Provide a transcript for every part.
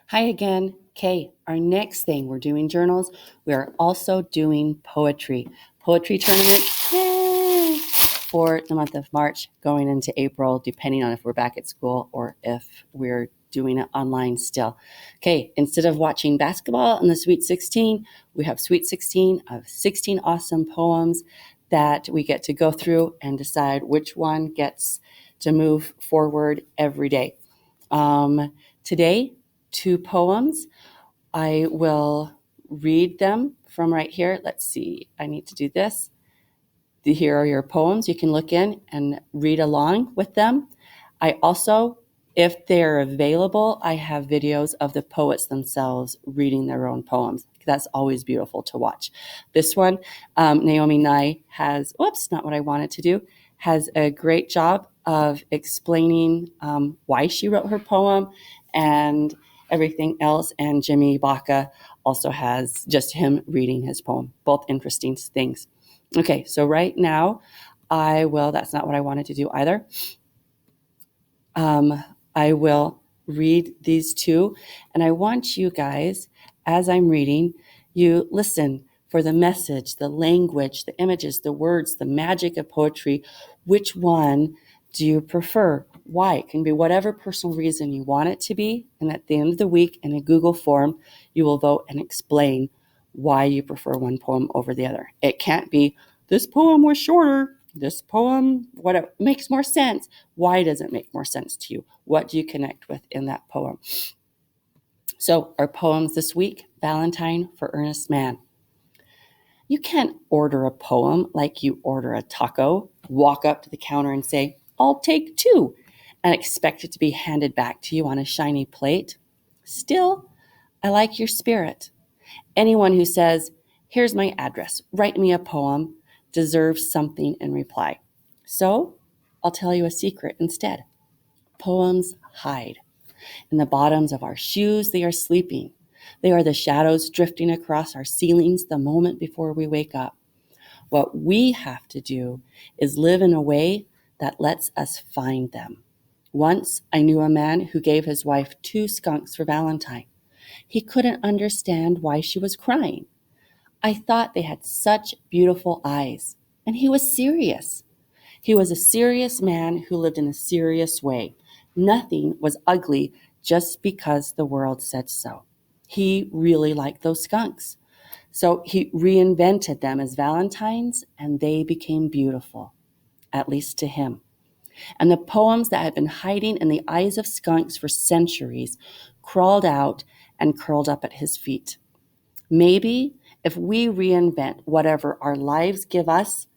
Hi again. Okay, our next thing, we're doing journals. We are also doing poetry. Poetry tournament, yay! For the month of March going into April, depending on if we're back at school or if we're doing it online still. Okay, instead of watching basketball in the Sweet 16, we have Sweet 16 of 16 awesome poems that we get to go through and decide which one gets to move forward every day. Today, 2 poems. I will read them from right here. Let's see, I need to do this. Here are your poems. You can look in and read along with them. I also, if they're available, I have videos of the poets themselves reading their own poems. That's always beautiful to watch. This one, Naomi Nye has, not what I wanted to do, has a great job of explaining why she wrote her poem and everything else. And Jimmy Baca also has just him reading his poem. Both interesting things. Okay, so right now, that's not what I wanted to do either. I will read these two, and I want you guys, as I'm reading, you listen for the message, the language, the images, the words, the magic of poetry. Which one do you prefer? Why? It can be whatever personal reason you want it to be, and at the end of the week, in a Google form, you will vote and explain why you prefer one poem over the other. It can't be, this poem was shorter, this poem, what makes more sense. Why does it make more sense to you? What do you connect with in that poem? So our poems this week, Valentine for Earnest Man. You can't order a poem like you order a taco, walk up to the counter and say, I'll take 2, and expect it to be handed back to you on a shiny plate. Still, I like your spirit. Anyone who says, here's my address, write me a poem, deserves something in reply. So I'll tell you a secret instead. Poems hide. In the bottoms of our shoes, they are sleeping. They are the shadows drifting across our ceilings the moment before we wake up. What we have to do is live in a way that lets us find them. Once I knew a man who gave his wife 2 skunks for Valentine. He couldn't understand why she was crying. I thought they had such beautiful eyes, and he was serious. He was a serious man who lived in a serious way. Nothing was ugly just because the world said so. He really liked those skunks. So he reinvented them as valentines, and they became beautiful, at least to him. And the poems that had been hiding in the eyes of skunks for centuries crawled out and curled up at his feet. Maybe if we reinvent whatever our lives give us,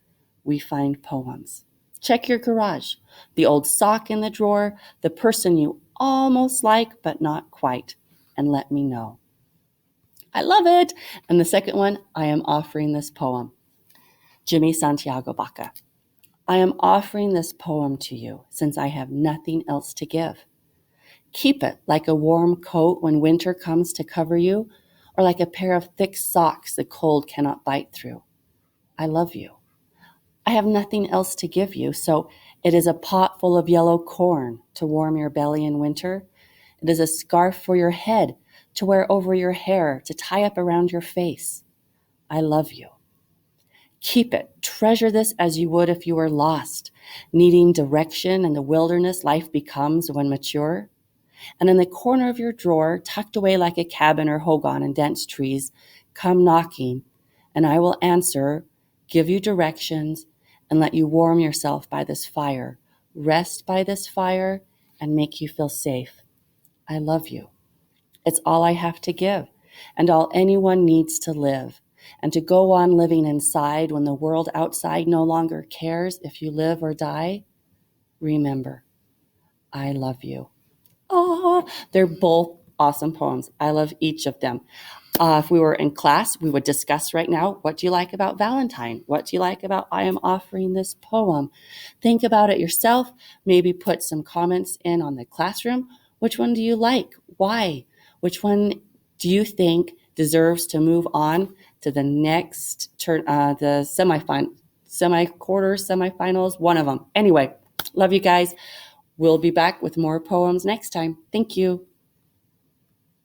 we find poems. Check your garage, the old sock in the drawer, the person you almost like but not quite, and let me know. I love it. And the second one, I am offering this poem. Jimmy Santiago Baca. I am offering this poem to you since I have nothing else to give. Keep it like a warm coat when winter comes to cover you, or like a pair of thick socks the cold cannot bite through. I love you. I have nothing else to give you, so it is a pot full of yellow corn to warm your belly in winter. It is a scarf for your head to wear over your hair, to tie up around your face. I love you. Keep it. Treasure this as you would if you were lost, needing direction in the wilderness life becomes when mature. And in the corner of your drawer, tucked away like a cabin or hogan in dense trees, come knocking, and I will answer, give you directions, and let you warm yourself by this fire, rest by this fire, and make you feel safe. I love you. It's all I have to give, and all anyone needs to live, and to go on living inside when the world outside no longer cares if you live or die. Remember, I love you. Oh, they're both awesome poems. I love each of them. If we were in class, we would discuss right now, what do you like about Valentine? What do you like about I am offering this poem? Think about it yourself. Maybe put some comments in on the classroom. Which one do you like? Why? Which one do you think deserves to move on to the next turn, the semifinals, one of them. Anyway, love you guys. We'll be back with more poems next time. Thank you.